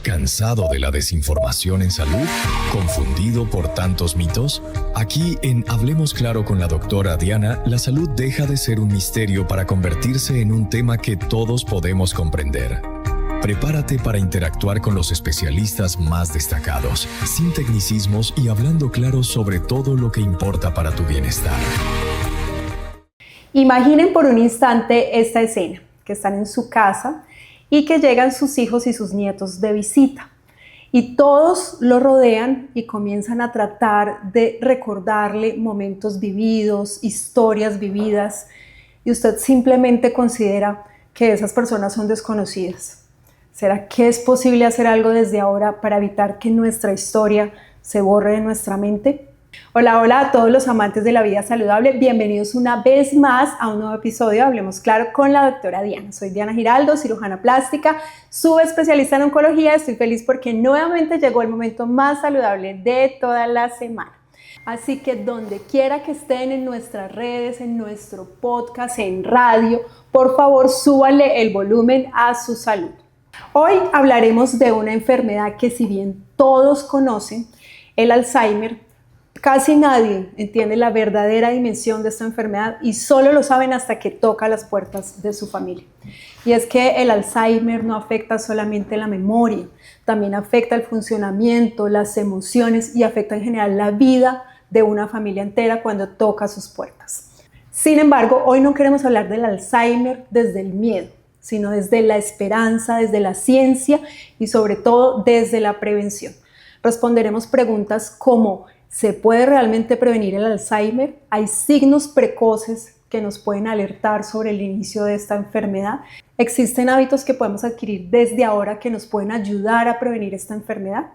¿Cansado de la desinformación en salud? ¿Confundido por tantos mitos? Aquí en Hablemos Claro con la doctora Diana, la salud deja de ser un misterio para convertirse en un tema que todos podemos comprender. Prepárate para interactuar con los especialistas más destacados, sin tecnicismos y hablando claro sobre todo lo que importa para tu bienestar. Imaginen por un instante esta escena, que están en su casa y que llegan sus hijos y sus nietos de visita. Y todos lo rodean y comienzan a tratar de recordarle momentos vividos, historias vividas, y usted simplemente considera que esas personas son desconocidas. ¿Será que es posible hacer algo desde ahora para evitar que nuestra historia se borre de nuestra mente? Hola, hola a todos los amantes de la vida saludable. Bienvenidos una vez más a un nuevo episodio de Hablemos Claro con la doctora Diana. Soy Diana Giraldo, cirujana plástica, subespecialista en oncología. Estoy feliz porque nuevamente llegó el momento más saludable de toda la semana. Así que donde quiera que estén en nuestras redes, en nuestro podcast, en radio, por favor súbale el volumen a su salud. Hoy hablaremos de una enfermedad que, si bien todos conocen, el Alzheimer, casi nadie entiende la verdadera dimensión de esta enfermedad y solo lo saben hasta que toca las puertas de su familia. Y es que el Alzheimer no afecta solamente la memoria, también afecta el funcionamiento, las emociones y afecta en general la vida de una familia entera cuando toca sus puertas. Sin embargo, hoy no queremos hablar del Alzheimer desde el miedo, sino desde la esperanza, desde la ciencia y sobre todo desde la prevención. Responderemos preguntas como: ¿se puede realmente prevenir el Alzheimer? ¿Hay signos precoces que nos pueden alertar sobre el inicio de esta enfermedad? ¿Existen hábitos que podemos adquirir desde ahora que nos pueden ayudar a prevenir esta enfermedad?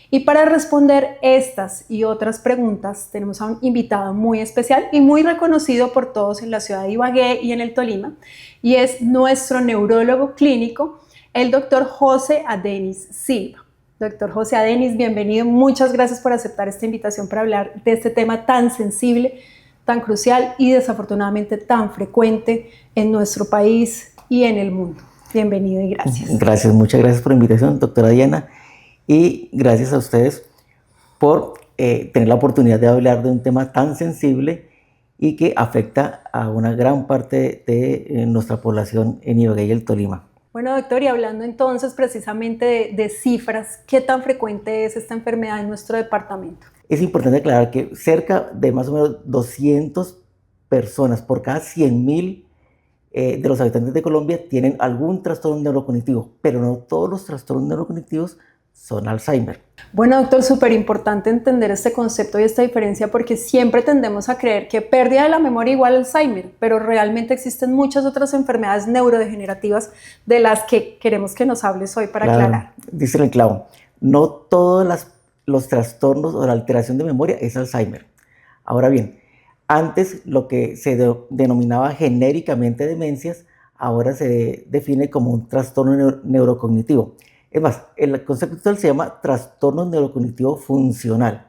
Y para responder estas y otras preguntas tenemos a un invitado muy especial y muy reconocido por todos en la ciudad de Ibagué y en el Tolima, y es nuestro neurólogo clínico, el doctor José Adenis Silva. Doctor José Adenis, bienvenido. Muchas gracias por aceptar esta invitación para hablar de este tema tan sensible, tan crucial y desafortunadamente tan frecuente en nuestro país y en el mundo. Bienvenido y gracias. Gracias, muchas gracias por la invitación, doctora Diana, y gracias a ustedes por tener la oportunidad de hablar de un tema tan sensible y que afecta a una gran parte de nuestra población en Ibagué y el Tolima. Bueno, doctor, y hablando entonces precisamente de cifras, ¿qué tan frecuente es esta enfermedad en nuestro departamento? Es importante aclarar que cerca de más o menos 200 personas por cada 100.000 de los habitantes de Colombia tienen algún trastorno neurocognitivo, pero no todos los trastornos neurocognitivos son Alzheimer. Bueno, doctor, súper importante entender este concepto y esta diferencia, porque siempre tendemos a creer que pérdida de la memoria igual a Alzheimer, pero realmente existen muchas otras enfermedades neurodegenerativas de las que queremos que nos hables hoy para aclarar. Dice el clavo, no todos los trastornos o la alteración de memoria es Alzheimer. Ahora bien, antes lo que se denominaba genéricamente demencias, ahora se define como un trastorno neurocognitivo. Es más, el concepto actual se llama trastorno neurocognitivo funcional.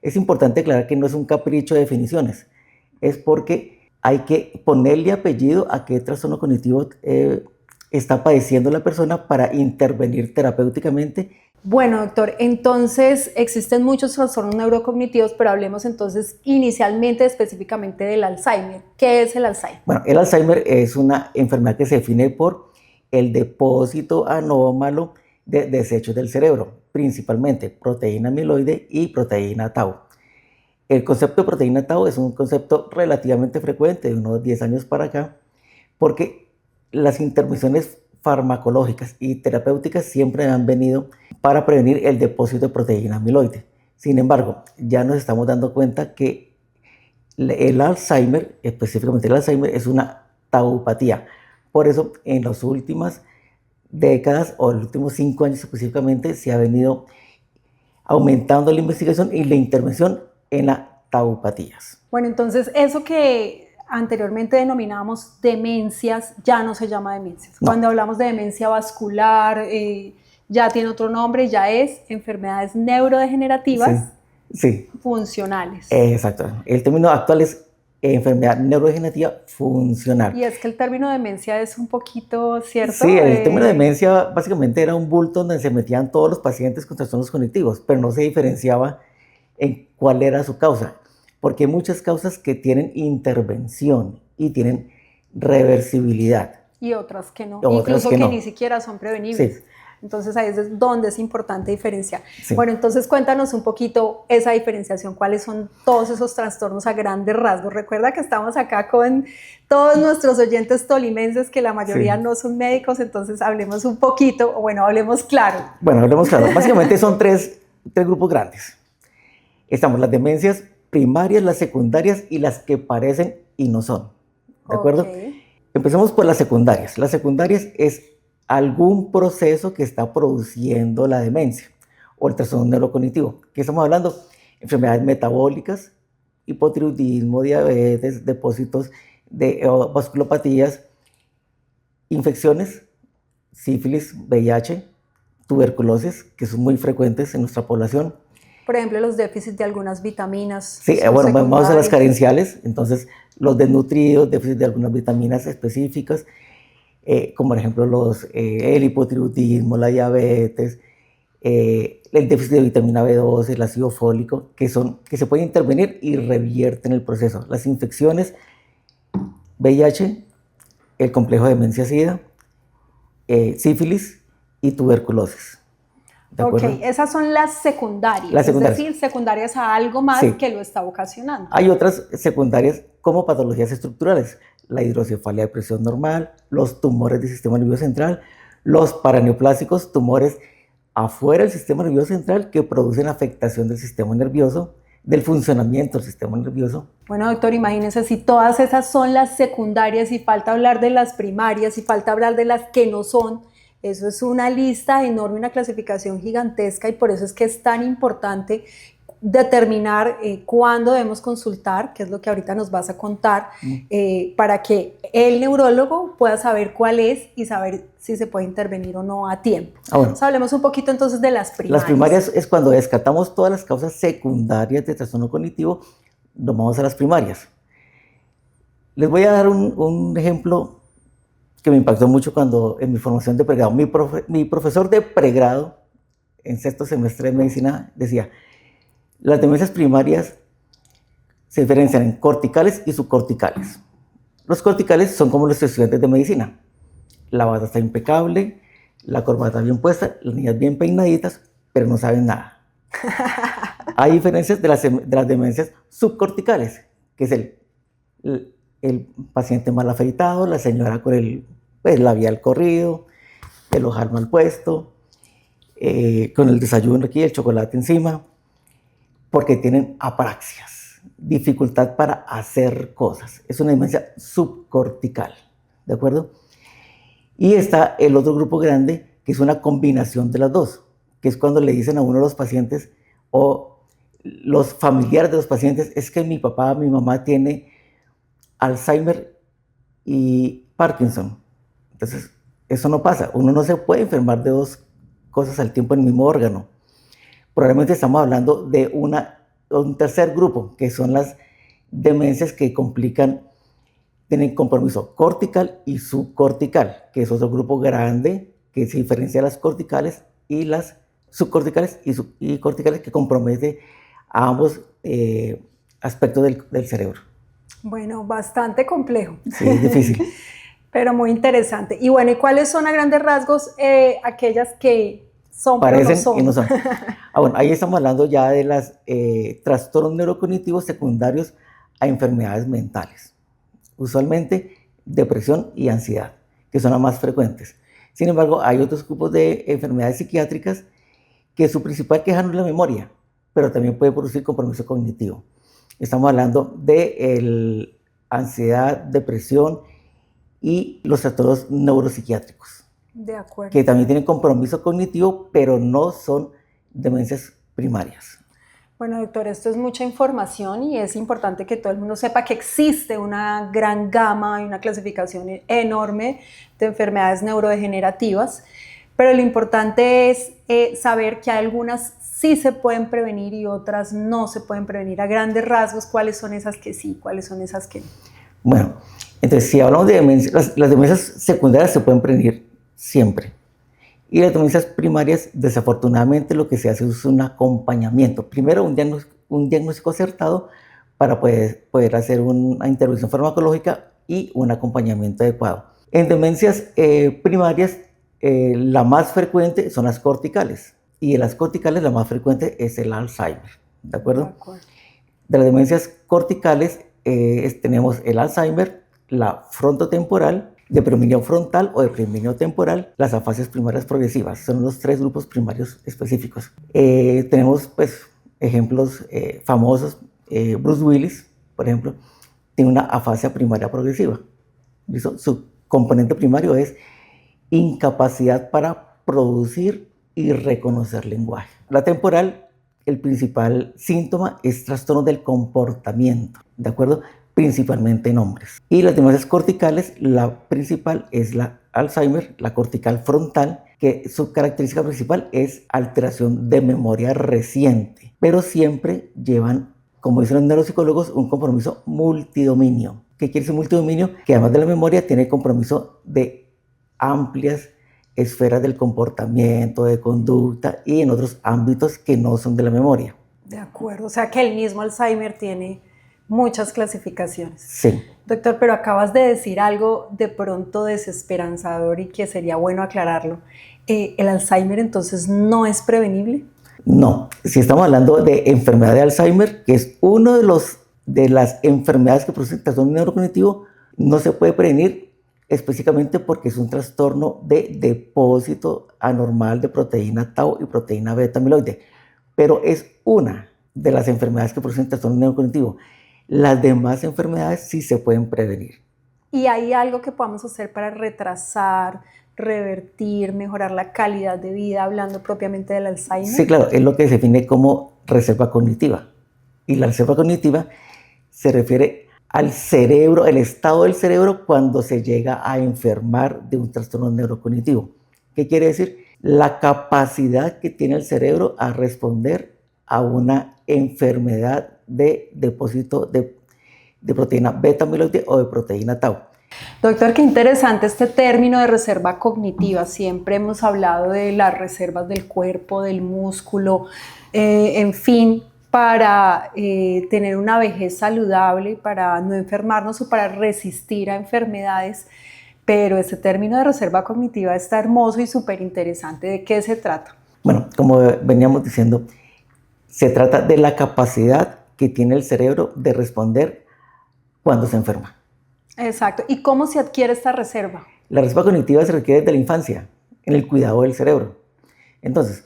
Es importante aclarar que no es un capricho de definiciones, es porque hay que ponerle apellido a qué trastorno cognitivo está padeciendo la persona para intervenir terapéuticamente. Bueno, doctor, entonces existen muchos trastornos neurocognitivos, pero hablemos entonces inicialmente específicamente del Alzheimer. ¿Qué es el Alzheimer? Bueno, el Alzheimer es una enfermedad que se define por el depósito anómalo de desechos del cerebro, principalmente proteína amiloide y proteína tau. El concepto de proteína tau es un concepto relativamente frecuente de unos 10 años para acá, porque las intervenciones farmacológicas y terapéuticas siempre han venido para prevenir el depósito de proteína amiloide. Sin embargo, ya nos estamos dando cuenta que el Alzheimer, específicamente el Alzheimer, es una taupatía. Por eso, en las últimas décadas o en los últimos 5 años específicamente se ha venido aumentando la investigación y la intervención en las taupatías. Bueno, entonces eso que anteriormente denominábamos demencias ya no se llama demencias. No. Cuando hablamos de demencia vascular ya tiene otro nombre, ya es enfermedades neurodegenerativas sí. funcionales. Exacto. El término actual es enfermedad neurodegenerativa funcional. Y es que el término demencia es un poquito, ¿cierto? Sí, el término de demencia básicamente era un bulto donde se metían todos los pacientes con trastornos cognitivos, pero no se diferenciaba en cuál era su causa, porque hay muchas causas que tienen intervención y tienen reversibilidad. Y otras que no, Otras incluso que que no. ni siquiera son prevenibles. Sí. Entonces ahí es donde es importante diferenciar. Sí. Bueno, entonces cuéntanos un poquito esa diferenciación, cuáles son todos esos trastornos a grandes rasgos. Recuerda que estamos acá con todos nuestros oyentes tolimenses, que la mayoría Sí. no son médicos, entonces hablemos un poquito, o bueno, hablemos claro. Bueno, hablemos claro. Básicamente son tres grupos grandes. Estamos las demencias primarias, las secundarias y las que parecen y no son. ¿De acuerdo? Okay. Empecemos por las secundarias. Las secundarias es algún proceso que está produciendo la demencia o el trastorno neurocognitivo. ¿Qué estamos hablando? Enfermedades metabólicas, hipotiroidismo, diabetes, depósitos de vasculopatías, infecciones, sífilis, VIH, tuberculosis, que son muy frecuentes en nuestra población. Por ejemplo, los déficits de algunas vitaminas. Sí, bueno, vamos a las carenciales. Entonces, los desnutridos, déficit de algunas vitaminas específicas, como por ejemplo el hipotiroidismo, la diabetes, el déficit de vitamina B12, el ácido fólico, que se pueden intervenir y revierten el proceso. Las infecciones, VIH, el complejo de demencia-sida, sífilis y tuberculosis. Ok, esas son las secundarias. Las secundarias. Es decir, secundarias a algo más Sí. que lo está ocasionando. Hay otras secundarias como patologías estructurales, la hidrocefalia de presión normal, los tumores del sistema nervioso central, los paraneoplásicos, tumores afuera del sistema nervioso central que producen afectación del sistema nervioso, del funcionamiento del sistema nervioso. Bueno, doctor, imagínense si todas esas son las secundarias y falta hablar de las primarias y falta hablar de las que no son. Eso es una lista enorme, una clasificación gigantesca, y por eso es que es tan importante determinar cuándo debemos consultar, que es lo que ahorita nos vas a contar, para que el neurólogo pueda saber cuál es y saber si se puede intervenir o no a tiempo. Bueno. Entonces, hablemos un poquito entonces de las primarias. Las primarias es cuando descartamos todas las causas secundarias de trastorno cognitivo, nos vamos a las primarias. Les voy a dar un ejemplo que me impactó mucho cuando en mi formación de pregrado. Mi profesor de pregrado en sexto semestre de medicina decía: las demencias primarias se diferencian en corticales y subcorticales. Los corticales son como los estudiantes de medicina. La bata está impecable, la corbata bien puesta, las niñas bien peinaditas, pero no saben nada. Hay diferencias de las demencias subcorticales, que es el paciente mal afeitado, la señora con el labial corrido, el ojal mal puesto, con el desayuno aquí, el chocolate encima, porque tienen apraxias, dificultad para hacer cosas. Es una demencia subcortical, ¿de acuerdo? Y está el otro grupo grande, que es una combinación de las dos, que es cuando le dicen a uno de los pacientes o los familiares de los pacientes: es que mi papá, mi mamá tiene Alzheimer y Parkinson. Entonces, eso no pasa. Uno no se puede enfermar de dos cosas al tiempo en el mismo órgano. Probablemente estamos hablando de un tercer grupo, que son las demencias que tienen compromiso cortical y subcortical, que es otro grupo grande que se diferencia de las corticales y las subcorticales y corticales, que compromete a ambos aspectos del cerebro. Bueno, bastante complejo. Sí, es difícil. Pero muy interesante. Y bueno, ¿y cuáles son a grandes rasgos aquellas que son parecen pero no son? y no son? Bueno, ahí estamos hablando ya de los trastornos neurocognitivos secundarios a enfermedades mentales. Usualmente depresión y ansiedad, que son las más frecuentes. Sin embargo, hay otros grupos de enfermedades psiquiátricas que su principal queja no es la memoria, pero también puede producir compromiso cognitivo. Estamos hablando de ansiedad, depresión y los trastornos neuropsiquiátricos. De acuerdo. Que también tienen compromiso cognitivo, pero no son demencias primarias. Bueno, doctor, esto es mucha información y es importante que todo el mundo sepa que existe una gran gama y una clasificación enorme de enfermedades neurodegenerativas, pero lo importante es saber que algunas sí se pueden prevenir y otras no se pueden prevenir. A grandes rasgos, ¿cuáles son esas que sí, cuáles son esas que no? Bueno, entonces si hablamos de demencia, las demencias secundarias se pueden prevenir siempre. Y las demencias primarias, desafortunadamente, lo que se hace es un acompañamiento. Primero, un diagnóstico acertado para poder hacer una intervención farmacológica y un acompañamiento adecuado. En demencias primarias, la más frecuente son las corticales. Y de las corticales, la más frecuente es el Alzheimer. ¿De acuerdo? De acuerdo. De las demencias corticales tenemos el Alzheimer, la frontotemporal, de predominio frontal o de predominio temporal, las afasias primarias progresivas. Son los 3 grupos primarios específicos. Tenemos pues ejemplos famosos. Bruce Willis, por ejemplo, tiene una afasia primaria progresiva. ¿Listo? Su componente primario es incapacidad para producir y reconocer lenguaje. La temporal, el principal síntoma es trastorno del comportamiento, ¿de acuerdo? Principalmente en hombres. Y las demencias corticales, la principal es la Alzheimer, la cortical frontal, que su característica principal es alteración de memoria reciente, pero siempre llevan, como dicen los neuropsicólogos, un compromiso multidominio. ¿Qué quiere decir multidominio? Que además de la memoria tiene compromiso de amplias esferas del comportamiento, de conducta y en otros ámbitos que no son de la memoria. De acuerdo, o sea que el mismo Alzheimer tiene muchas clasificaciones. Sí. Doctor, pero acabas de decir algo de pronto desesperanzador y que sería bueno aclararlo. ¿El Alzheimer entonces no es prevenible? No, si estamos hablando de enfermedad de Alzheimer, que es uno de las enfermedades que producen trastorno neurocognitivo, no se puede prevenir específicamente porque es un trastorno de depósito anormal de proteína tau y proteína beta amiloide, pero es una de las enfermedades que producen trastorno neurocognitivo. Las demás enfermedades sí se pueden prevenir. ¿Y hay algo que podamos hacer para retrasar, revertir, mejorar la calidad de vida, hablando propiamente del Alzheimer? Sí, claro, es lo que se define como reserva cognitiva. Y la reserva cognitiva se refiere al cerebro, el estado del cerebro cuando se llega a enfermar de un trastorno neurocognitivo. ¿Qué quiere decir? La capacidad que tiene el cerebro a responder a una enfermedad de depósito de proteína beta amiloide o de proteína tau. Doctor, qué interesante este término de reserva cognitiva. Siempre hemos hablado de las reservas del cuerpo, del músculo, en fin, para tener una vejez saludable, para no enfermarnos o para resistir a enfermedades. Pero este término de reserva cognitiva está hermoso y súper interesante. ¿De qué se trata? Bueno, como veníamos diciendo, se trata de la capacidad que tiene el cerebro de responder cuando se enferma. Exacto. ¿Y cómo se adquiere esta reserva? La reserva cognitiva se requiere desde la infancia, en el cuidado del cerebro. Entonces,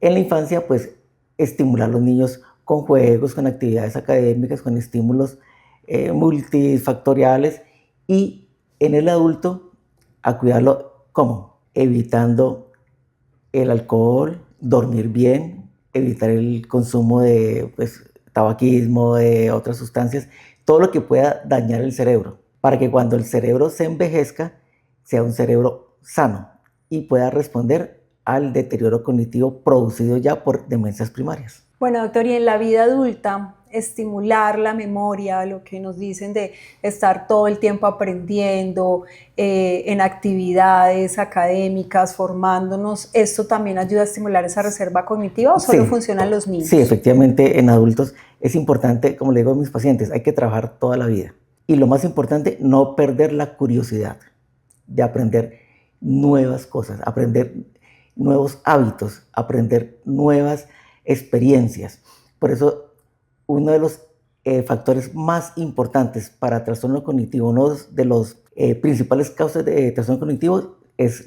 en la infancia, pues, estimular a los niños con juegos, con actividades académicas, con estímulos multifactoriales, y en el adulto, a cuidarlo, ¿cómo? Evitando el alcohol, dormir bien, evitar el consumo de tabaquismo, de otras sustancias, todo lo que pueda dañar el cerebro, para que cuando el cerebro se envejezca, sea un cerebro sano y pueda responder al deterioro cognitivo producido ya por demencias primarias. Bueno, doctor, y en la vida adulta, estimular la memoria, lo que nos dicen de estar todo el tiempo aprendiendo, en actividades académicas, formándonos, ¿esto también ayuda a estimular esa reserva cognitiva o solo funciona en los niños? Sí, efectivamente, en adultos es importante, como le digo a mis pacientes, hay que trabajar toda la vida. Y lo más importante, no perder la curiosidad de aprender nuevas cosas, aprender nuevos hábitos, aprender nuevas experiencias. Por eso, uno de los factores más importantes para trastorno cognitivo, uno de los principales causas de trastorno cognitivo es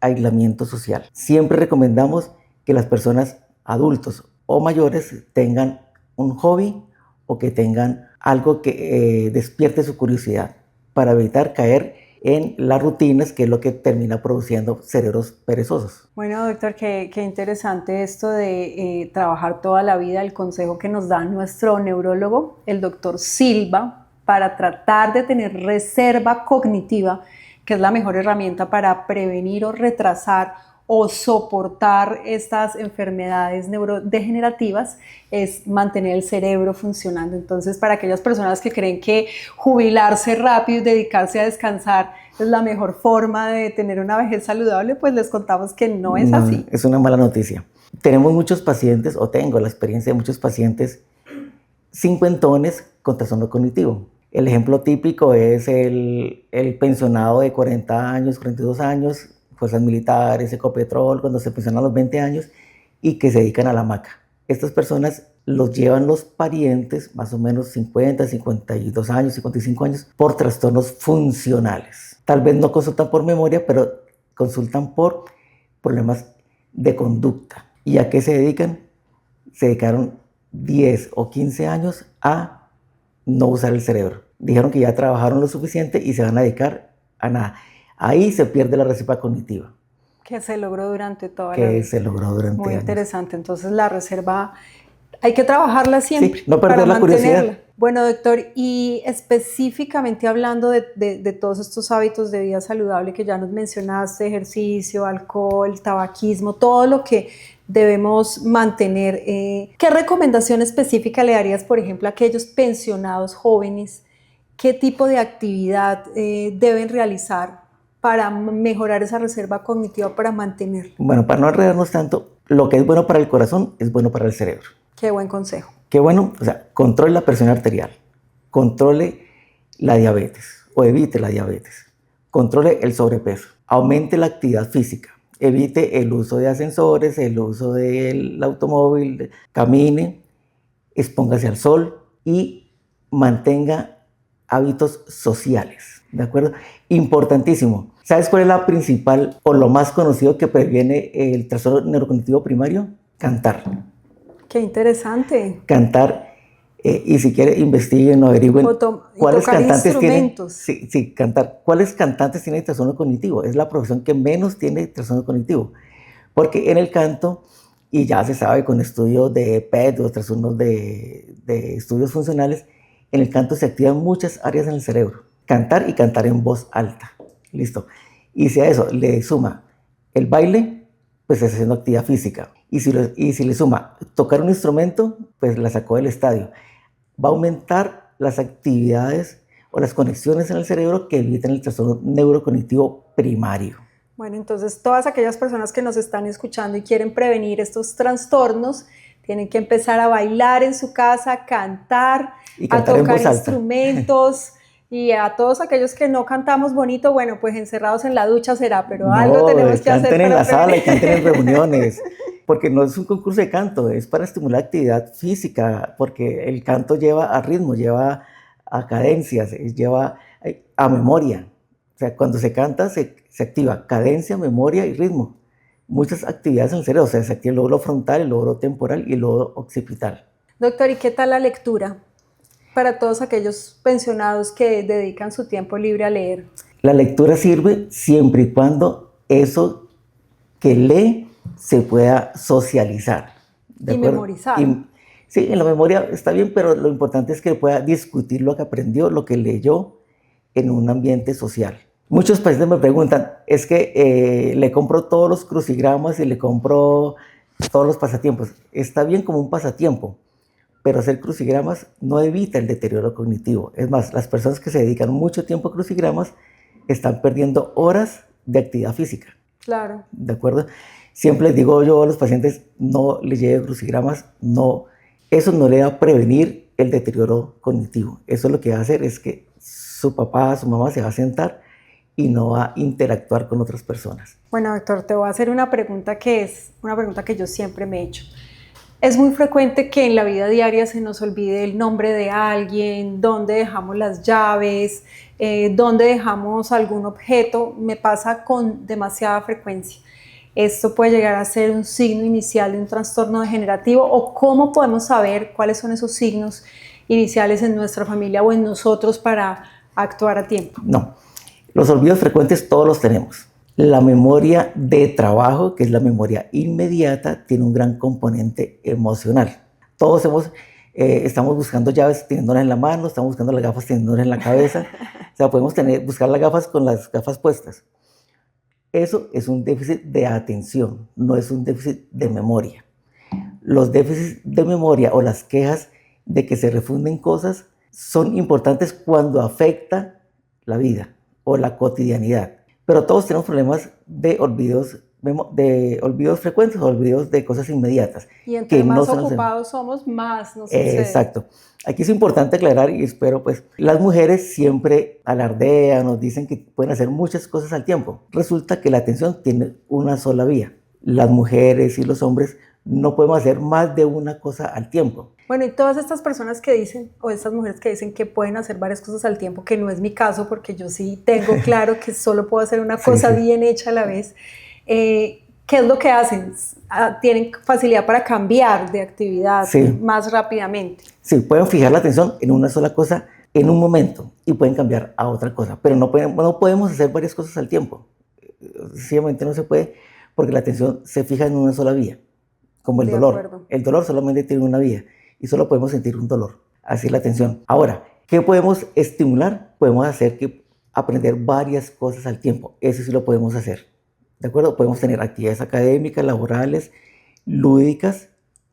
aislamiento social. Siempre recomendamos que las personas adultos o mayores tengan un hobby o que tengan algo que despierte su curiosidad para evitar caer en las rutinas, que es lo que termina produciendo cerebros perezosos. Bueno, doctor, qué interesante esto de trabajar toda la vida, el consejo que nos da nuestro neurólogo, el doctor Silva, para tratar de tener reserva cognitiva que es la mejor herramienta para prevenir o retrasar o soportar estas enfermedades neurodegenerativas, es mantener el cerebro funcionando. Entonces, para aquellas personas que creen que jubilarse rápido y dedicarse a descansar es la mejor forma de tener una vejez saludable, pues les contamos que no es así. Es una mala noticia. Tenemos muchos pacientes, o tengo la experiencia de muchos pacientes cincuentones con trastorno cognitivo. El ejemplo típico es el pensionado de 40 años, 42 años, fuerzas militares, Ecopetrol, cuando se pensionan a los 20 años y que se dedican a la hamaca. Estas personas los llevan los parientes, más o menos 50, 52 años, 55 años, por trastornos funcionales. Tal vez no consultan por memoria, pero consultan por problemas de conducta. ¿Y a qué se dedican? Se dedicaron 10 o 15 años a no usar el cerebro. Dijeron que ya trabajaron lo suficiente y se van a dedicar a nada. Ahí se pierde la reserva cognitiva. Que se logró durante toda la vida. Que se logró durante Muy años. interesante. Entonces la reserva hay que trabajarla siempre. Sí, no perder la curiosidad. Bueno, doctor, y específicamente hablando de todos estos hábitos de vida saludable que ya nos mencionaste, ejercicio, alcohol, tabaquismo, todo lo que debemos mantener, ¿qué recomendación específica le darías, por ejemplo, a aquellos pensionados jóvenes? ¿Qué tipo de actividad deben realizar para mejorar esa reserva cognitiva, para mantenerla? Bueno, para no enredarnos tanto, lo que es bueno para el corazón es bueno para el cerebro. Qué buen consejo. Qué bueno, o sea, controle la presión arterial, controle la diabetes o evite la diabetes, controle el sobrepeso, aumente la actividad física, evite el uso de ascensores, el uso del automóvil, camine, expóngase al sol y mantenga hábitos sociales, ¿de acuerdo? Importantísimo. ¿Sabes cuál es la principal o lo más conocido que previene el trastorno neurocognitivo primario? Cantar. Qué interesante. Cantar, y si quiere investiguen o averigüen cuáles cantantes tienen. Sí, cantar. ¿Cuáles cantantes tienen trastorno cognitivo? Es la profesión que menos tiene trastorno cognitivo. Porque en el canto, y ya se sabe con estudios de PET o trastornos de estudios funcionales, en el canto se activan muchas áreas en el cerebro. Cantar y cantar en voz alta. Listo. Y si a eso le suma el baile, pues está haciendo actividad física. Y si le suma tocar un instrumento, pues la sacó del estadio. Va a aumentar las actividades o las conexiones en el cerebro que evitan el trastorno neurocognitivo primario. Bueno, entonces todas aquellas personas que nos están escuchando y quieren prevenir estos trastornos, tienen que empezar a bailar en su casa, cantar, a tocar instrumentos. Y a todos aquellos que no cantamos bonito, bueno, pues encerrados en la ducha será, pero no, algo tenemos que hacer. Canten en la sala y canten en reuniones, porque no es un concurso de canto, es para estimular actividad física, porque el canto lleva a ritmo, lleva a cadencias, lleva a memoria. O sea, cuando se canta se activa cadencia, memoria y ritmo. Muchas actividades en el cerebro, o sea, se activa el lóbulo frontal, el lóbulo temporal y el lóbulo occipital. Doctor, ¿y qué tal la lectura para todos aquellos pensionados que dedican su tiempo libre a leer? La lectura sirve siempre y cuando eso que lee se pueda socializar. Y memorizar. Sí, en la memoria está bien, pero lo importante es que pueda discutir lo que aprendió, lo que leyó en un ambiente social. Muchos pacientes me preguntan, es que le compro todos los crucigramas y le compro todos los pasatiempos. Está bien como un pasatiempo, pero hacer crucigramas no evita el deterioro cognitivo. Es más, las personas que se dedican mucho tiempo a crucigramas están perdiendo horas de actividad física. Claro. ¿De acuerdo? Siempre les digo yo a los pacientes, no les lleve crucigramas, no, eso no le va a prevenir el deterioro cognitivo. Eso lo que va a hacer es que su papá, su mamá se va a sentar y no va a interactuar con otras personas. Bueno, doctor, te voy a hacer una pregunta que es una pregunta que yo siempre me he hecho. Es muy frecuente que en la vida diaria se nos olvide el nombre de alguien, dónde dejamos las llaves, dónde dejamos algún objeto. Me pasa con demasiada frecuencia. ¿Esto puede llegar a ser un signo inicial de un trastorno degenerativo? ¿O cómo podemos saber cuáles son esos signos iniciales en nuestra familia o en nosotros para actuar a tiempo? No, los olvidos frecuentes todos los tenemos. La memoria de trabajo, que es la memoria inmediata, tiene un gran componente emocional. Todos hemos Estamos buscando llaves teniéndolas en la mano, estamos buscando las gafas teniéndolas en la cabeza. O sea, podemos buscar las gafas con las gafas puestas. Eso es un déficit de atención, no es un déficit de memoria. Los déficits de memoria o las quejas de que se refunden cosas son importantes cuando afecta la vida o la cotidianidad. Pero todos tenemos problemas de olvidos frecuentes o olvidos de cosas inmediatas. Y entre más ocupados somos, más nos sucede. Exacto. Aquí es importante aclarar, y espero pues, las mujeres siempre alardean, nos dicen que pueden hacer muchas cosas al tiempo. Resulta que la atención tiene una sola vía. Las mujeres y los hombres no podemos hacer más de una cosa al tiempo. Bueno, y todas estas personas que dicen, o estas mujeres que dicen que pueden hacer varias cosas al tiempo, que no es mi caso, porque yo sí tengo claro que solo puedo hacer una cosa bien hecha a la vez, ¿qué es lo que hacen? ¿Tienen facilidad para cambiar de actividad más rápidamente? Sí, pueden fijar la atención en una sola cosa en un momento y pueden cambiar a otra cosa, pero no podemos hacer varias cosas al tiempo. Sencillamente no se puede porque la atención se fija en una sola vía, como el dolor. Acuerdo. El dolor solamente tiene una vía y solo podemos sentir un dolor. Así es la atención. Ahora, ¿qué podemos estimular? Podemos aprender varias cosas al tiempo. Eso sí lo podemos hacer. ¿De acuerdo? Podemos tener actividades académicas, laborales, lúdicas,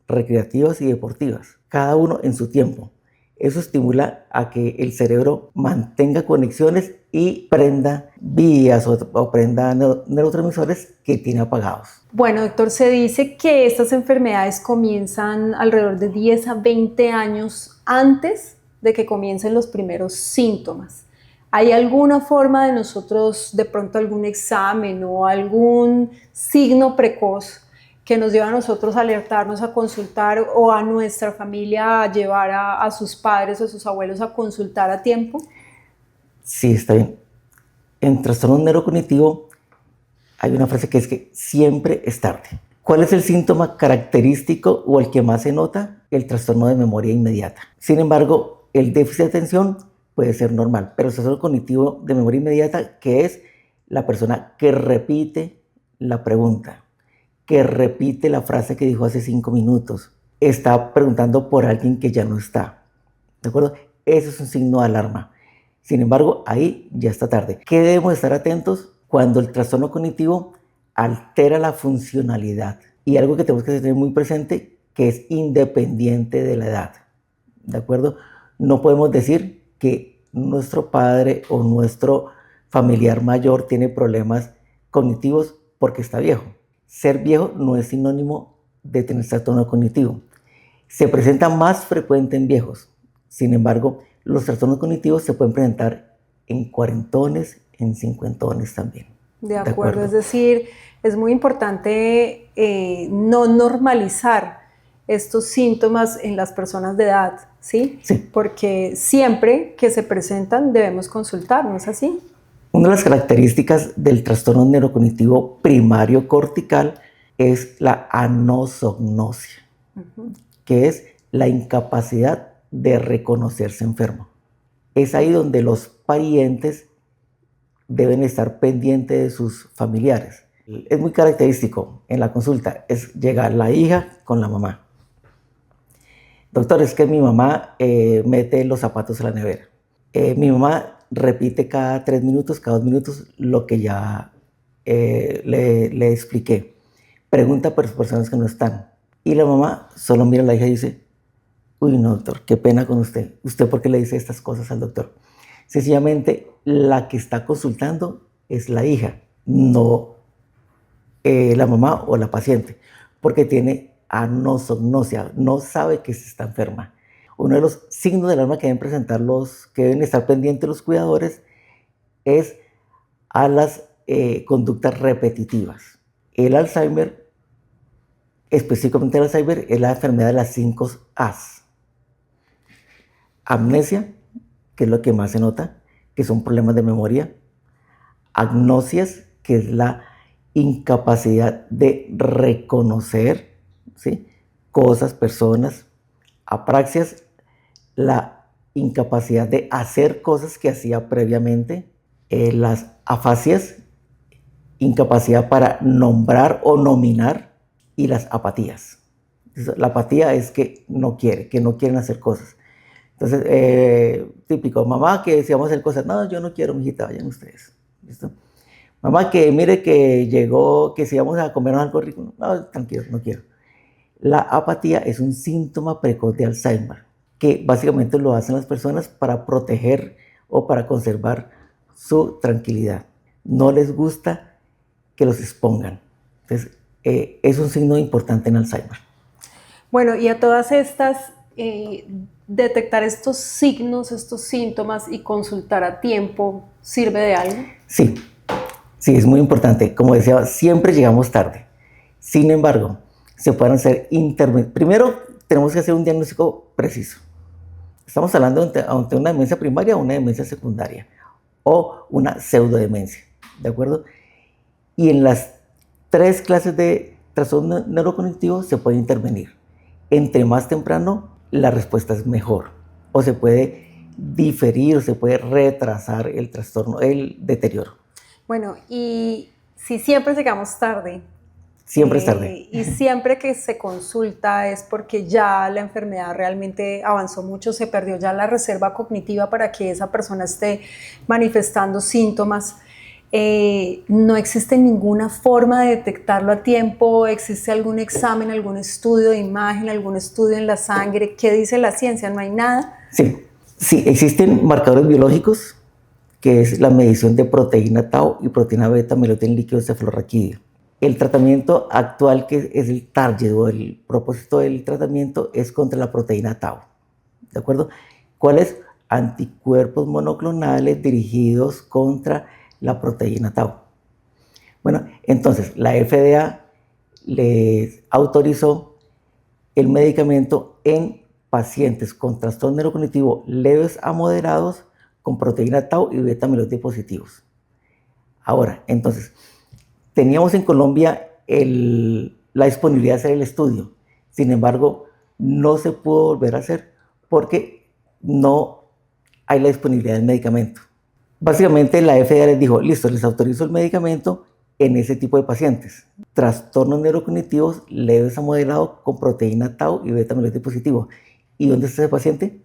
recreativas y deportivas, cada uno en su tiempo. Eso estimula a que el cerebro mantenga conexiones y prenda vías o prenda neurotransmisores que tiene apagados. Bueno, doctor, se dice que estas enfermedades comienzan alrededor de 10 a 20 años antes de que comiencen los primeros síntomas. ¿Hay alguna forma de nosotros, de pronto algún examen o algún signo precoz que nos lleva a nosotros a alertarnos, a consultar, o a nuestra familia a llevar a sus padres o a sus abuelos a consultar a tiempo? Sí, está bien. En trastorno neurocognitivo hay una frase que es que siempre es tarde. ¿Cuál es el síntoma característico o el que más se nota? El trastorno de memoria inmediata. Sin embargo, el déficit de atención puede ser normal, pero el trastorno cognitivo de memoria inmediata, que es la persona que repite la pregunta, que repite la frase que dijo hace 5 minutos, está preguntando por alguien que ya no está. ¿De acuerdo? Eso es un signo de alarma. Sin embargo, ahí ya está tarde. ¿Qué debemos estar atentos? Cuando el trastorno cognitivo altera la funcionalidad. Y algo que tenemos que tener muy presente, que es independiente de la edad. ¿De acuerdo? No podemos decir que nuestro padre o nuestro familiar mayor tiene problemas cognitivos porque está viejo. Ser viejo no es sinónimo de tener trastorno cognitivo. Se presenta más frecuente en viejos. Sin embargo, los trastornos cognitivos se pueden presentar en cuarentones, en cincuentones también. De acuerdo, es decir, es muy importante no normalizar estos síntomas en las personas de edad, ¿sí? Sí. Porque siempre que se presentan debemos consultar, ¿no es así? Una de las características del trastorno neurocognitivo primario cortical es la anosognosia, que es la incapacidad de reconocerse enfermo. Es ahí donde los parientes deben estar pendientes de sus familiares. Es muy característico en la consulta, llega la hija con la mamá. Doctor, es que mi mamá mete los zapatos en la nevera. Mi mamá repite cada 3 minutos, cada 2 minutos lo que ya le expliqué. Pregunta por personas que no están. Y la mamá solo mira a la hija y dice, uy, no, doctor, qué pena con usted. ¿Usted por qué le dice estas cosas al doctor? Sencillamente, la que está consultando es la hija, no la mamá o la paciente, porque tiene anosognosia, no sabe que está enferma. Uno de los signos de alarma que deben presentar que deben estar pendientes los cuidadores es a las conductas repetitivas. El Alzheimer, específicamente el Alzheimer, es la enfermedad de las 5 A's. Amnesia, que es lo que más se nota, que son problemas de memoria. Agnosias, que es la incapacidad de reconocer, ¿sí?, cosas, personas. Apraxias, la incapacidad de hacer cosas que hacía previamente. Las afasias, incapacidad para nombrar o nominar. Y las apatías. Entonces, la apatía es que no quieren hacer cosas. Entonces, típico, mamá que si vamos a hacer cosas, no, yo no quiero, mijita, vayan ustedes. ¿Listo? Mamá que mire que llegó, que si vamos a comernos algo rico, no, tranquilo, no quiero. La apatía es un síntoma precoz de Alzheimer, que básicamente lo hacen las personas para proteger o para conservar su tranquilidad. No les gusta que los expongan. Entonces, es un signo importante en Alzheimer. Bueno, y a todas estas, detectar estos signos, estos síntomas y consultar a tiempo, ¿sirve de algo? Sí, sí, es muy importante. Como decía, siempre llegamos tarde. Sin embargo, se pueden hacer intervenciones. Primero, tenemos que hacer un diagnóstico preciso. Estamos hablando ante una demencia primaria o una demencia secundaria o una pseudodemencia, ¿de acuerdo? Y en las 3 clases de trastorno neurocognitivo se puede intervenir. Entre más temprano, la respuesta es mejor. O se puede diferir o se puede retrasar el trastorno, el deterioro. Bueno, y si siempre llegamos tarde. Siempre es tarde. Y siempre que se consulta es porque ya la enfermedad realmente avanzó mucho, se perdió ya la reserva cognitiva para que esa persona esté manifestando síntomas. No existe ninguna forma de detectarlo a tiempo. ¿Existe algún examen, algún estudio de imagen, algún estudio en la sangre? ¿Qué dice la ciencia? ¿No hay nada? Sí, existen marcadores biológicos, que es la medición de proteína tau y proteína beta amiloide en líquido cefalorraquídeo. El tratamiento actual, que es el target o el propósito del tratamiento, es contra la proteína tau, ¿de acuerdo? ¿Cuáles? Anticuerpos monoclonales dirigidos contra la proteína tau. Bueno, entonces la FDA les autorizó el medicamento en pacientes con trastorno neurocognitivo leves a moderados con proteína tau y beta amiloide positivos. Ahora, entonces, teníamos en Colombia la disponibilidad de hacer el estudio. Sin embargo, no se pudo volver a hacer porque no hay la disponibilidad del medicamento. Básicamente la FDA les dijo, listo, les autorizo el medicamento en ese tipo de pacientes. Trastornos neurocognitivos leves a moderados con proteína tau y beta amiloide positivo. ¿Y dónde está ese paciente?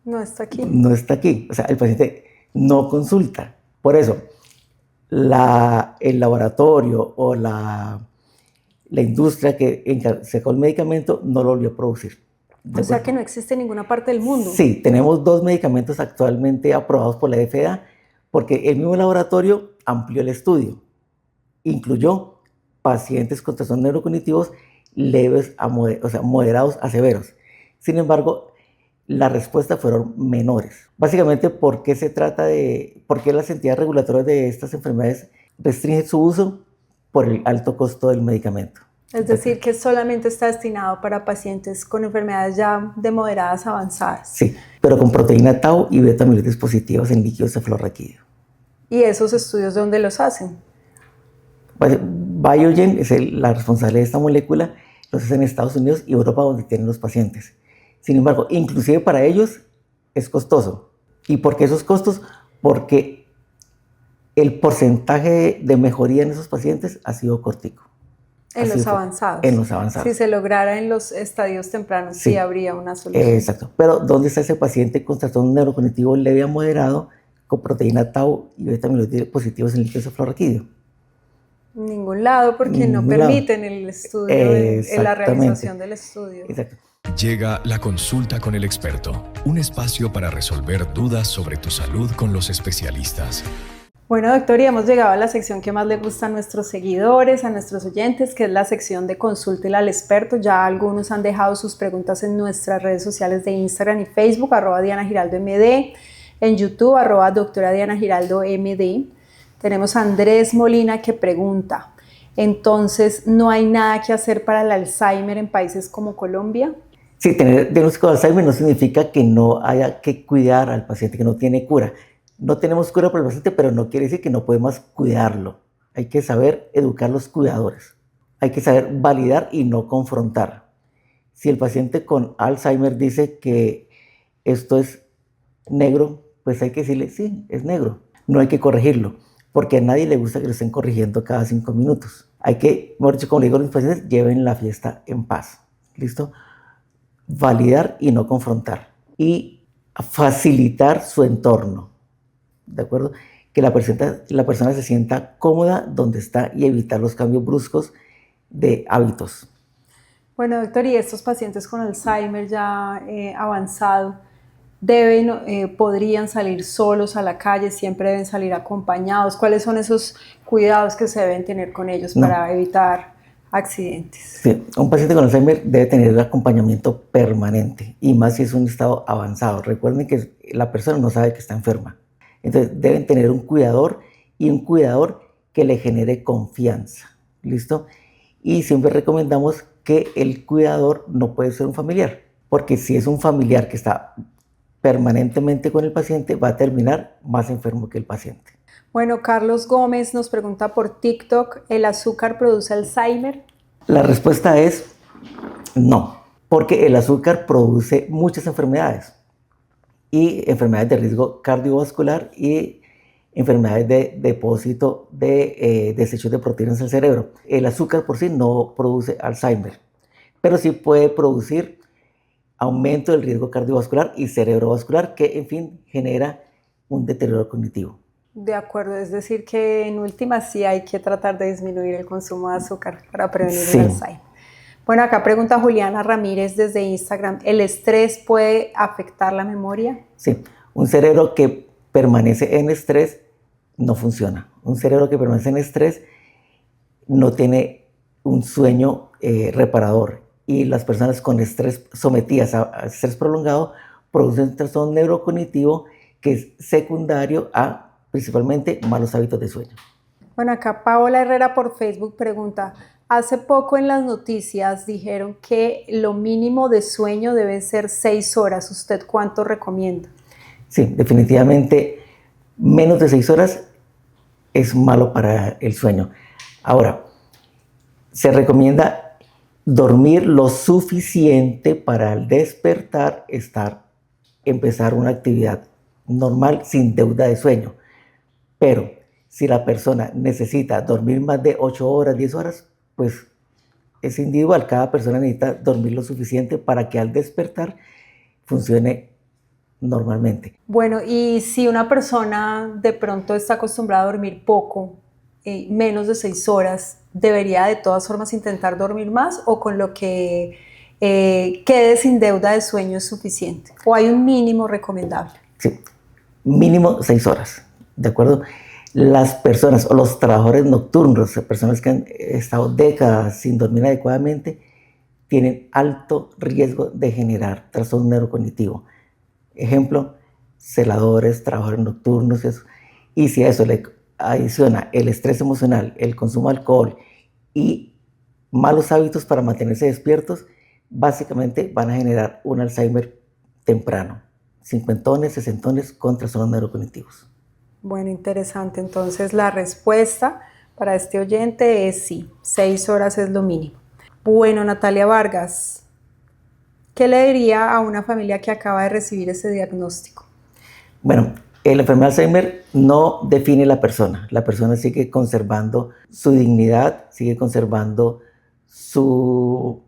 No está aquí. No está aquí. O sea, el paciente no consulta. Por eso, el laboratorio o la industria que sacó el medicamento no lo volvió a producir. O sea que no existe en ninguna parte del mundo. Sí, tenemos 2 medicamentos actualmente aprobados por la FDA porque el mismo laboratorio amplió el estudio. Incluyó pacientes con trastornos neurocognitivos leves o sea, moderados a severos. Sin embargo, las respuestas fueron menores. Básicamente, ¿por qué las entidades regulatorias de estas enfermedades restringen su uso? Por el alto costo del medicamento. Es decir, que solamente está destinado para pacientes con enfermedades ya de moderadas avanzadas. Sí, pero con proteína tau y beta amiloides positivas en líquido cefalorraquídeo. ¿Y esos estudios dónde los hacen? Biogen es la responsable de esta molécula, los hacen en Estados Unidos y Europa, donde tienen los pacientes. Sin embargo, inclusive para ellos es costoso. ¿Y por qué esos costos? Porque el porcentaje de mejoría en esos pacientes ha sido cortico. En los avanzados. En los avanzados. Si se lograra en los estadios tempranos, sí habría una solución. Exacto. Pero ¿dónde está ese paciente con trastorno neurocognitivo leve a moderado con proteína tau y beta amiloide positivos en líquido cefalorraquídeo? En ningún lado, porque no permiten el estudio, la realización del estudio. Exacto. Llega la consulta con el experto, un espacio para resolver dudas sobre tu salud con los especialistas. Bueno, doctor, y hemos llegado a la sección que más le gusta a nuestros seguidores, a nuestros oyentes, que es la sección de Consúltela al experto. Ya algunos han dejado sus preguntas en nuestras redes sociales de Instagram y Facebook, @DianaGiraldoMD, en YouTube, @DoctoraDianaGiraldoMD. Tenemos a Andrés Molina que pregunta, entonces, ¿no hay nada que hacer para el Alzheimer en países como Colombia? Sí, tener diagnóstico de Alzheimer no significa que no haya que cuidar al paciente, que no tiene cura. No tenemos cura para el paciente, pero no quiere decir que no podemos cuidarlo. Hay que saber educar a los cuidadores. Hay que saber validar y no confrontar. Si el paciente con Alzheimer dice que esto es negro, pues hay que decirle, sí, es negro. No hay que corregirlo, porque a nadie le gusta que lo estén corrigiendo cada 5 minutos. Hay que, mejor dicho, como le digo a los pacientes, lleven la fiesta en paz. ¿listo? Validar y no confrontar. Y facilitar su entorno, ¿de acuerdo? Que la persona se sienta cómoda donde está y evitar los cambios bruscos de hábitos. Bueno, doctor, y estos pacientes con Alzheimer ya avanzado, podrían salir solos a la calle, siempre deben salir acompañados. ¿Cuáles son esos cuidados que se deben tener con ellos para evitar accidentes? Sí, un paciente con Alzheimer debe tener el acompañamiento permanente y más si es un estado avanzado. Recuerden que la persona no sabe que está enferma. Entonces deben tener un cuidador y un cuidador que le genere confianza. ¿Listo? Y siempre recomendamos que el cuidador no puede ser un familiar, porque si es un familiar que está permanentemente con el paciente, va a terminar más enfermo que el paciente. Bueno, Carlos Gómez nos pregunta por TikTok, ¿el azúcar produce Alzheimer? La respuesta es no, porque el azúcar produce muchas enfermedades y enfermedades de riesgo cardiovascular y enfermedades de depósito de desechos de proteínas en el cerebro. El azúcar por sí no produce Alzheimer, pero sí puede producir aumento del riesgo cardiovascular y cerebrovascular, que en fin genera un deterioro cognitivo. De acuerdo, es decir que en última sí hay que tratar de disminuir el consumo de azúcar para prevenir el Alzheimer. Bueno, acá pregunta Juliana Ramírez desde Instagram, ¿el estrés puede afectar la memoria? Sí, un cerebro que permanece en estrés no funciona. Un cerebro que permanece en estrés no tiene un sueño reparador. Y las personas con estrés sometidas a estrés prolongado producen un trastorno neurocognitivo que es secundario a principalmente malos hábitos de sueño. Bueno, acá Paola Herrera por Facebook pregunta, hace poco en las noticias dijeron que lo mínimo de sueño debe ser 6 horas. ¿Usted cuánto recomienda? Sí, definitivamente menos de 6 horas es malo para el sueño. Ahora, se recomienda dormir lo suficiente para al despertar empezar una actividad normal sin deuda de sueño. Pero si la persona necesita dormir más de 8 horas, 10 horas, pues es individual. Cada persona necesita dormir lo suficiente para que al despertar funcione normalmente. Bueno, y si una persona de pronto está acostumbrada a dormir poco, menos de 6 horas, ¿debería de todas formas intentar dormir más o con lo que quede sin deuda de sueño es suficiente? ¿O hay un mínimo recomendable? Sí, mínimo 6 horas, ¿de acuerdo? Las personas o los trabajadores nocturnos, personas que han estado décadas sin dormir adecuadamente, tienen alto riesgo de generar trastorno neurocognitivo. Ejemplo, celadores, trabajadores nocturnos, eso. Y si a eso le adiciona el estrés emocional, el consumo de alcohol y malos hábitos para mantenerse despiertos, básicamente van a generar un Alzheimer temprano, cincuentones, sesentones con trastornos neurocognitivos. Bueno, interesante. Entonces la respuesta para este oyente es sí, 6 horas es lo mínimo. Bueno, Natalia Vargas, ¿qué le diría a una familia que acaba de recibir ese diagnóstico? Bueno, la enfermedad de Alzheimer no define la persona sigue conservando su dignidad, sigue conservando su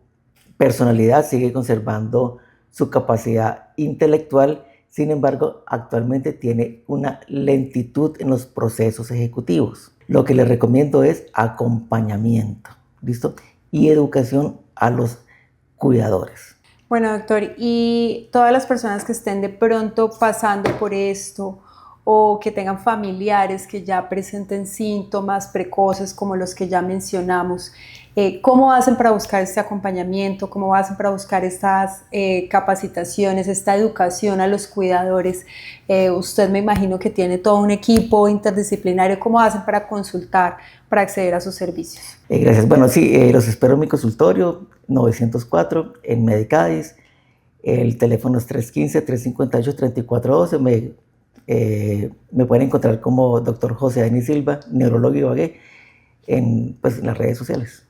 personalidad, sigue conservando su capacidad intelectual. Sin embargo, actualmente tiene una lentitud en los procesos ejecutivos. Lo que le recomiendo es acompañamiento, ¿listo? Y educación a los cuidadores. Bueno, doctor, y todas las personas que estén de pronto pasando por esto o que tengan familiares que ya presenten síntomas precoces como los que ya mencionamos, ¿cómo hacen para buscar este acompañamiento? ¿Cómo hacen para buscar estas capacitaciones, esta educación a los cuidadores? Usted me imagino que tiene todo un equipo interdisciplinario. ¿Cómo hacen para consultar, para acceder a sus servicios? Gracias. Bueno, sí, los espero en mi consultorio 904 en Medicadis. El teléfono es 315-358-3412. Me pueden encontrar como Dr. José Denis Silva, neurólogo Ibagué, en las redes sociales.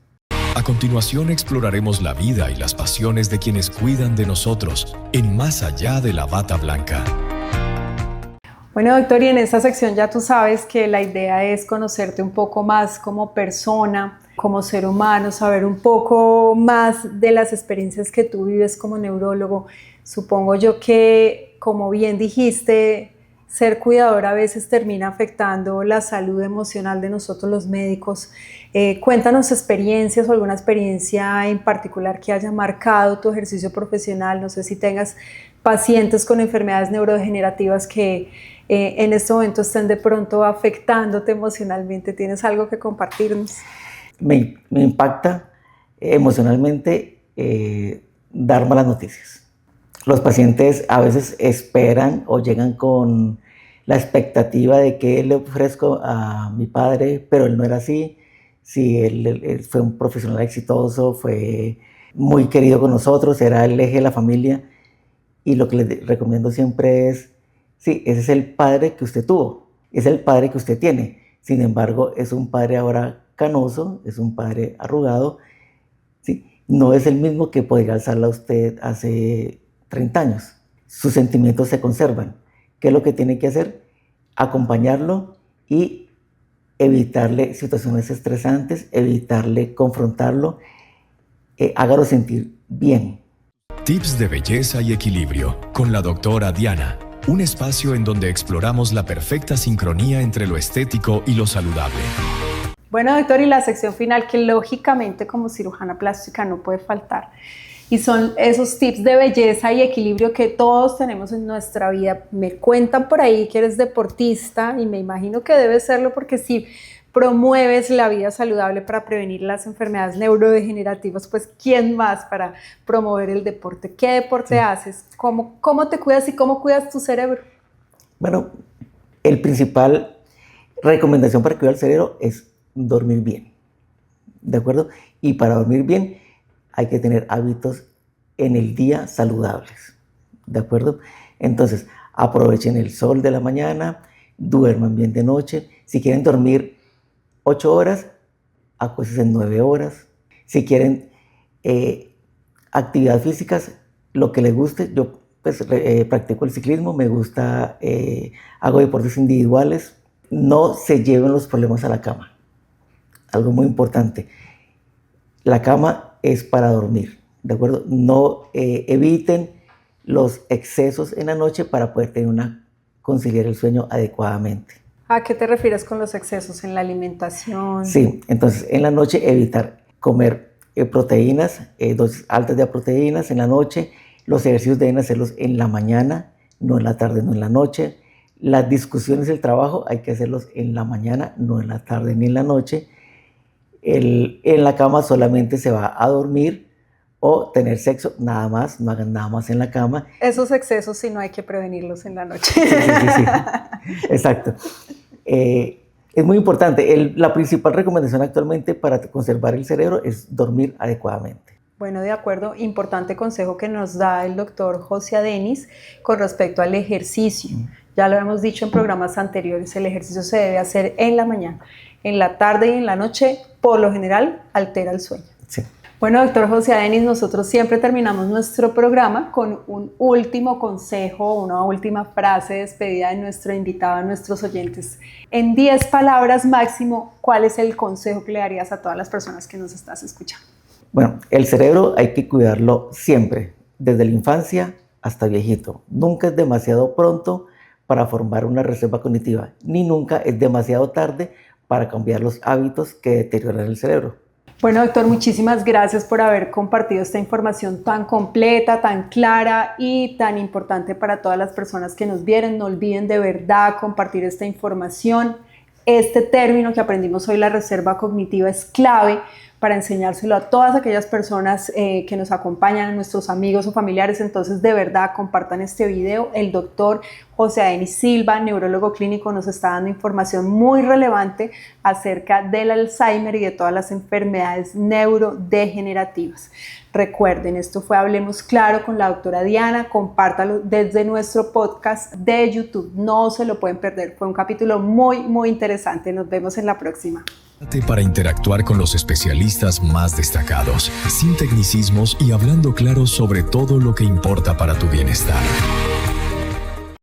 A continuación exploraremos la vida y las pasiones de quienes cuidan de nosotros en Más Allá de la Bata Blanca. Bueno, doctor, y en esta sección ya tú sabes que la idea es conocerte un poco más como persona, como ser humano, saber un poco más de las experiencias que tú vives como neurólogo. Supongo yo que, como bien dijiste, ser cuidador a veces termina afectando la salud emocional de nosotros los médicos. Cuéntanos experiencias o alguna experiencia en particular que haya marcado tu ejercicio profesional. No sé si tengas pacientes con enfermedades neurodegenerativas que en este momento estén de pronto afectándote emocionalmente. ¿Tienes algo que compartirnos? Me impacta emocionalmente dar malas noticias. Los pacientes a veces esperan o llegan con la expectativa de que le ofrezco a mi padre, pero él no era así. Sí, él fue un profesional exitoso, fue muy querido con nosotros, era el eje de la familia. Y lo que les recomiendo siempre es, sí, ese es el padre que usted tuvo, es el padre que usted tiene. Sin embargo, es un padre ahora canoso, es un padre arrugado. ¿Sí? No es el mismo que podría alzarla a usted hace 30 años. Sus sentimientos se conservan. ¿Qué es lo que tiene que hacer? Acompañarlo y evitarle situaciones estresantes, evitarle confrontarlo, hágalo sentir bien. Tips de belleza y equilibrio con la doctora Diana. Un espacio en donde exploramos la perfecta sincronía entre lo estético y lo saludable. Bueno, doctor, y la sección final que lógicamente como cirujana plástica no puede faltar. Y son esos tips de belleza y equilibrio que todos tenemos en nuestra vida. Me cuentan por ahí que eres deportista y me imagino que debes serlo porque si promueves la vida saludable para prevenir las enfermedades neurodegenerativas, pues ¿quién más para promover el deporte? ¿Qué deporte haces? ¿Cómo te cuidas y cómo cuidas tu cerebro? Bueno, el principal recomendación para cuidar el cerebro es dormir bien, ¿de acuerdo? Y para dormir bien hay que tener hábitos en el día saludables, ¿de acuerdo? Entonces, aprovechen el sol de la mañana, duerman bien de noche. Si quieren dormir 8 horas, acuéstense en 9 horas. Si quieren actividades físicas, lo que les guste. Yo pues, practico el ciclismo, me gusta, hago deportes individuales. No se lleven los problemas a la cama. Algo muy importante, la cama es para dormir, ¿de acuerdo? No eviten los excesos en la noche para poder conciliar el sueño adecuadamente. ¿A qué te refieres con los excesos en la alimentación? Sí, entonces en la noche evitar comer proteínas, dosis altas de proteínas en la noche. Los ejercicios deben hacerlos en la mañana, no en la tarde, no en la noche. Las discusiones del trabajo hay que hacerlos en la mañana, no en la tarde ni en la noche. En la cama solamente se va a dormir o tener sexo, nada más, no hagan nada más en la cama. Esos excesos sí no hay que prevenirlos en la noche. Sí. Exacto. Es muy importante. La principal recomendación actualmente para conservar el cerebro es dormir adecuadamente. Bueno, de acuerdo. Importante consejo que nos da el doctor José Adenis con respecto al ejercicio. Ya lo hemos dicho en programas anteriores, el ejercicio se debe hacer en la mañana. En la tarde y en la noche, por lo general, altera el sueño. Sí. Bueno, doctor José Adenis, nosotros siempre terminamos nuestro programa con un último consejo, una última frase de despedida de nuestro invitado, a nuestros oyentes. En 10 palabras máximo, ¿cuál es el consejo que le darías a todas las personas que nos estás escuchando? Bueno, el cerebro hay que cuidarlo siempre, desde la infancia hasta viejito. Nunca es demasiado pronto para formar una reserva cognitiva, ni nunca es demasiado tarde para cambiar los hábitos que deterioran el cerebro. Bueno, doctor, muchísimas gracias por haber compartido esta información tan completa, tan clara y tan importante para todas las personas que nos vieron. No olviden de verdad compartir esta información. Este término que aprendimos hoy, la reserva cognitiva, es clave para enseñárselo a todas aquellas personas que nos acompañan, nuestros amigos o familiares. Entonces, de verdad, compartan este video. El doctor José Adenis Silva, neurólogo clínico, nos está dando información muy relevante acerca del Alzheimer y de todas las enfermedades neurodegenerativas. Recuerden, esto fue Hablemos Claro con la doctora Diana. Compártalo desde nuestro podcast de YouTube. No se lo pueden perder. Fue un capítulo muy interesante. Nos vemos en la próxima. Para interactuar con los especialistas más destacados, sin tecnicismos y hablando claro sobre todo lo que importa para tu bienestar.